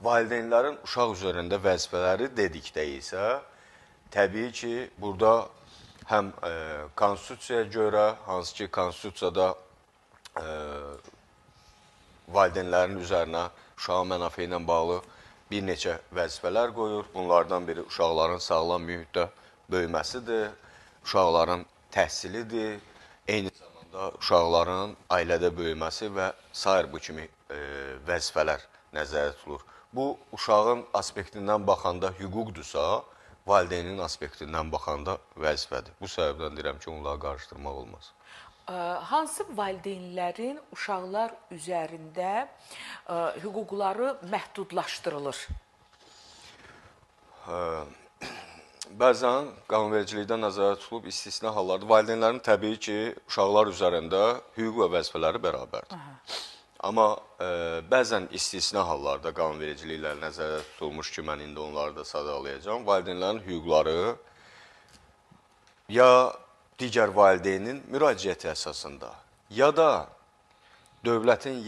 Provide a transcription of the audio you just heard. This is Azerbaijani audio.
valideynlərin uşaq üzərində vəzifələri dedikdə isə, təbii ki, burada həm konstitusiyaya görə, hansı ki, konstitusiyada valideynlərin üzərinə uşağın mənafe ilə bağlı bir neçə vəzifələr qoyur. Bunlardan biri uşaqların sağlam mühitdə böyüməsidir, uşaqların təhsilidir, eyni zamanda uşaqların ailədə böyüməsi və sair bu kimi vəzifələr nəzərdə tutulur. Bu, uşağın aspektindən baxanda hüquqdursa, valideynin aspektindən baxanda vəzifədir. Bu səbəbdən deyirəm ki, onları qarışdırmaq olmaz. Hansı valideynlərin uşaqlar üzərində hüquqları məhdudlaşdırılır? Bəzən qanunvericilikdə nəzərdə tutulub istisna hallarda valideynlərin təbii ki, uşaqlar üzərində hüquq və vəzifələri bərabərdir. Amma bəzən istisna hallarda qanunvericiliklə nəzərdə tutulmuş ki, mən indi onları da sadalayacağım. Valideynlərin hüquqları ya digər valideynin müraciəti əsasında, ya da dövlətin